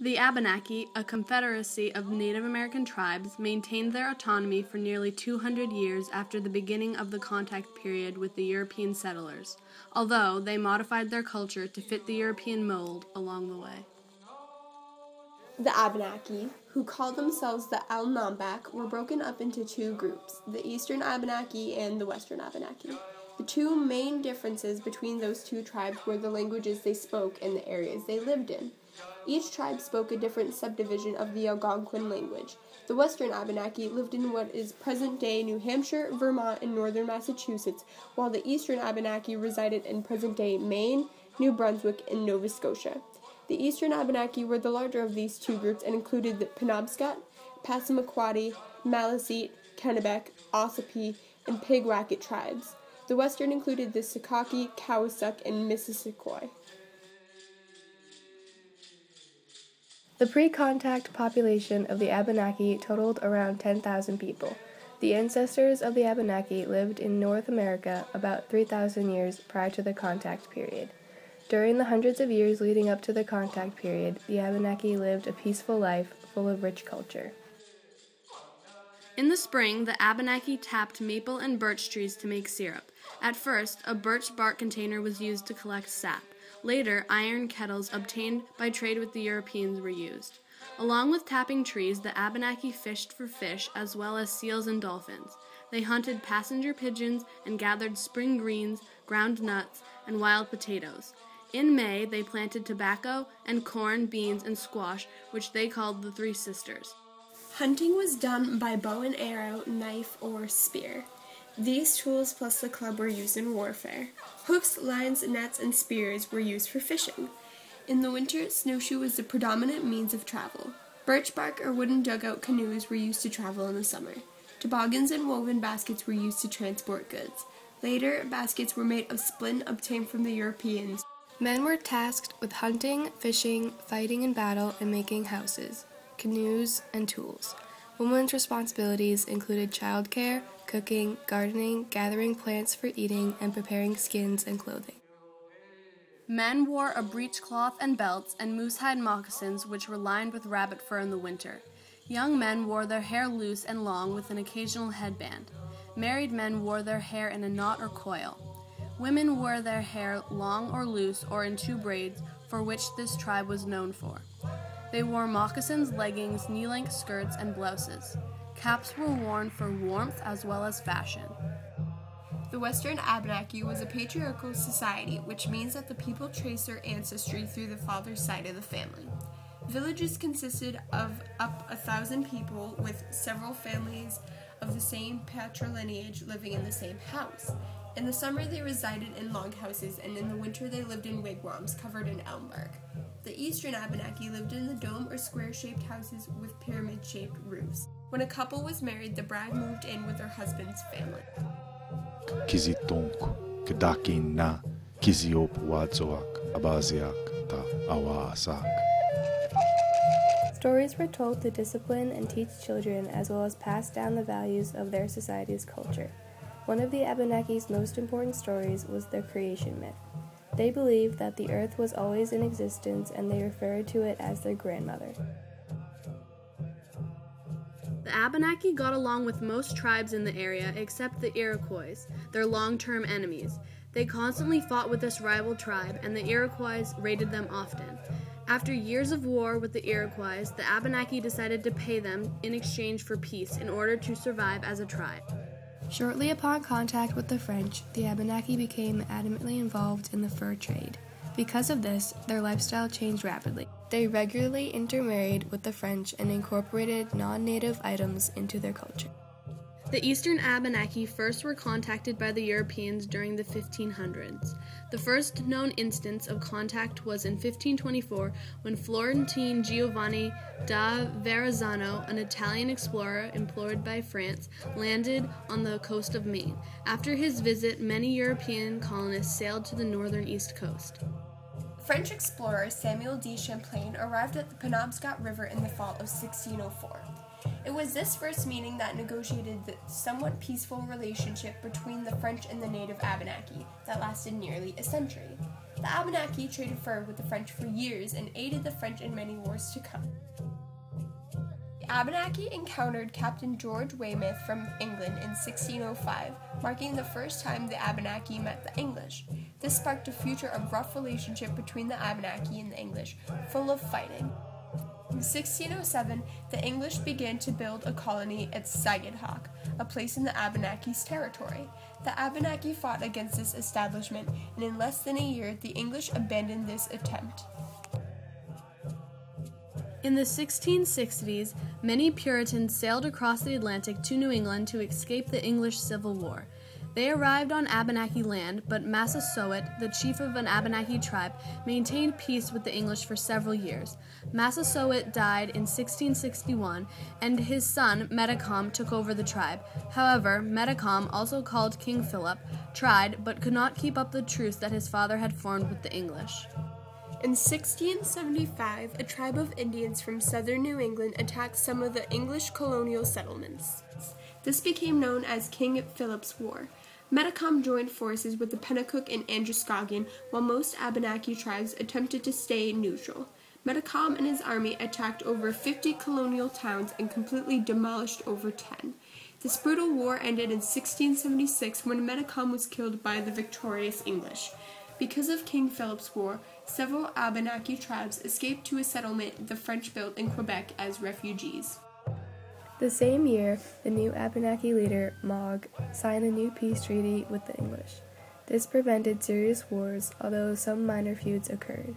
The Abenaki, a confederacy of Native American tribes, maintained their autonomy for nearly 200 years after the beginning of the contact period with the European settlers, although they modified their culture to fit the European mold along the way. The Abenaki, who called themselves the Al-Nambak, were broken up into two groups, the Eastern Abenaki and the Western Abenaki. The two main differences between those two tribes were the languages they spoke and the areas they lived in. Each tribe spoke a different subdivision of the Algonquin language. The Western Abenaki lived in what is present-day New Hampshire, Vermont, and northern Massachusetts, while the Eastern Abenaki resided in present-day Maine, New Brunswick, and Nova Scotia. The Eastern Abenaki were the larger of these two groups and included the Penobscot, Passamaquoddy, Maliseet, Kennebec, Ossipee, and Pigwacket tribes. The Western included the Sakaki, Cowasuck, and Missisquoi. The pre-contact population of the Abenaki totaled around 10,000 people. The ancestors of the Abenaki lived in North America about 3,000 years prior to the contact period. During the hundreds of years leading up to the contact period, the Abenaki lived a peaceful life full of rich culture. In the spring, the Abenaki tapped maple and birch trees to make syrup. At first, a birch bark container was used to collect sap. Later, iron kettles obtained by trade with the Europeans were used. Along with tapping trees, the Abenaki fished for fish as well as seals and dolphins. They hunted passenger pigeons and gathered spring greens, ground nuts, and wild potatoes. In May, they planted tobacco and corn, beans, and squash, which they called the Three Sisters. Hunting was done by bow and arrow, knife, or spear. These tools plus the club were used in warfare. Hooks, lines, nets, and spears were used for fishing. In the winter, snowshoe was the predominant means of travel. Birch bark or wooden dugout canoes were used to travel in the summer. Toboggans and woven baskets were used to transport goods. Later, baskets were made of splint obtained from the Europeans. Men were tasked with hunting, fishing, fighting in battle, and making houses, canoes, and tools. Women's responsibilities included childcare, cooking, gardening, gathering plants for eating, and preparing skins and clothing. Men wore a breechcloth and belts and moosehide moccasins which were lined with rabbit fur in the winter. Young men wore their hair loose and long with an occasional headband. Married men wore their hair in a knot or coil. Women wore their hair long or loose or in two braids, for which this tribe was known for. They wore moccasins, leggings, knee-length skirts, and blouses. Caps were worn for warmth as well as fashion. The Western Abenaki was a patriarchal society, which means that the people trace their ancestry through the father's side of the family. Villages consisted of up 1,000 people with several families of the same patrilineage living in the same house. In the summer they resided in log houses, and in the winter they lived in wigwams covered in elm bark. The Eastern Abenaki lived in the dome or square-shaped houses with pyramid-shaped roofs. When a couple was married, the bride moved in with her husband's family. Kizitonk, Kedakin na, Kiziop Wadzoak, Abaziak, Ta Awasak. Stories were told to discipline and teach children as well as pass down the values of their society's culture. One of the Abenaki's most important stories was their creation myth. They believed that the earth was always in existence, and they referred to it as their grandmother. The Abenaki got along with most tribes in the area except the Iroquois, their long-term enemies. They constantly fought with this rival tribe, and the Iroquois raided them often. After years of war with the Iroquois, the Abenaki decided to pay them in exchange for peace in order to survive as a tribe. Shortly upon contact with the French, the Abenaki became adamantly involved in the fur trade. Because of this, their lifestyle changed rapidly. They regularly intermarried with the French and incorporated non-native items into their culture. The Eastern Abenaki first were contacted by the Europeans during the 1500s. The first known instance of contact was in 1524 when Florentine Giovanni da Verrazzano, an Italian explorer employed by France, landed on the coast of Maine. After his visit, many European colonists sailed to the northern east coast. French explorer Samuel de Champlain arrived at the Penobscot River in the fall of 1604. It was this first meeting that negotiated the somewhat peaceful relationship between the French and the native Abenaki that lasted nearly a century. The Abenaki traded fur with the French for years and aided the French in many wars to come. The Abenaki encountered Captain George Weymouth from England in 1605, marking the first time the Abenaki met the English. This sparked a future of rough relationship between the Abenaki and the English, full of fighting. In 1607, the English began to build a colony at Sagadahoc, a place in the Abenaki's territory. The Abenaki fought against this establishment, and in less than a year, the English abandoned this attempt. In the 1660s, many Puritans sailed across the Atlantic to New England to escape the English Civil War. They arrived on Abenaki land, but Massasoit, the chief of an Abenaki tribe, maintained peace with the English for several years. Massasoit died in 1661, and his son, Metacom, took over the tribe. However, Metacom, also called King Philip, tried but could not keep up the truce that his father had formed with the English. In 1675, a tribe of Indians from southern New England attacked some of the English colonial settlements. This became known as King Philip's War. Metacom joined forces with the Pennacook and Androscoggin, while most Abenaki tribes attempted to stay neutral. Metacom and his army attacked over 50 colonial towns and completely demolished over 10. This brutal war ended in 1676 when Metacom was killed by the victorious English. Because of King Philip's War, several Abenaki tribes escaped to a settlement the French built in Quebec as refugees. The same year, the new Abenaki leader, Mogg, signed a new peace treaty with the English. This prevented serious wars, although some minor feuds occurred.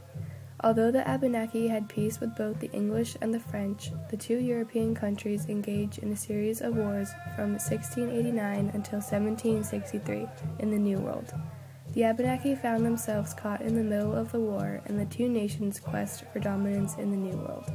Although the Abenaki had peace with both the English and the French, the two European countries engaged in a series of wars from 1689 until 1763 in the New World. The Abenaki found themselves caught in the middle of the war and the two nations' quest for dominance in the New World.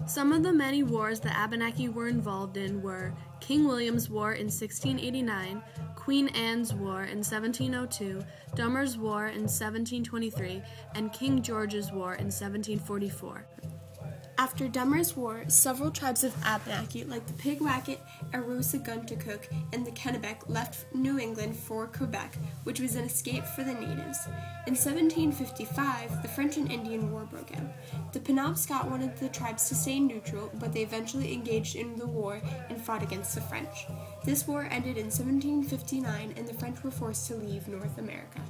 Some of the many wars the Abenaki were involved in were King William's War in 1689, Queen Anne's War in 1702, Dummer's War in 1723, and King George's War in 1744. After Dummer's War, several tribes of Abenaki, like the Pigwacket, Aroosaguntukuk, and the Kennebec, left New England for Quebec, which was an escape for the natives. In 1755, the French and Indian War broke out. The Penobscot wanted the tribes to stay neutral, but they eventually engaged in the war and fought against the French. This war ended in 1759, and the French were forced to leave North America.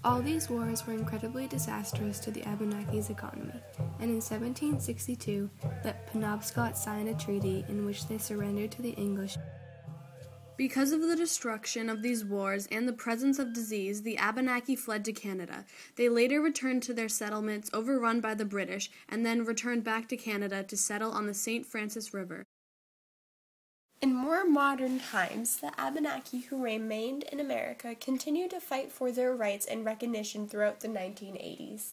All these wars were incredibly disastrous to the Abenaki's economy, and in 1762, the Penobscot signed a treaty in which they surrendered to the English. Because of the destruction of these wars and the presence of disease, the Abenaki fled to Canada. They later returned to their settlements overrun by the British, and then returned back to Canada to settle on the St. Francis River. In more modern times, the Abenaki who remained in America continued to fight for their rights and recognition throughout the 1980s.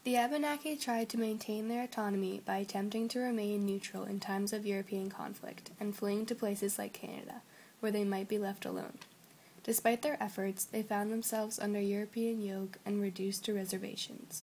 The Abenaki tried to maintain their autonomy by attempting to remain neutral in times of European conflict and fleeing to places like Canada, where they might be left alone. Despite their efforts, they found themselves under European yoke and reduced to reservations.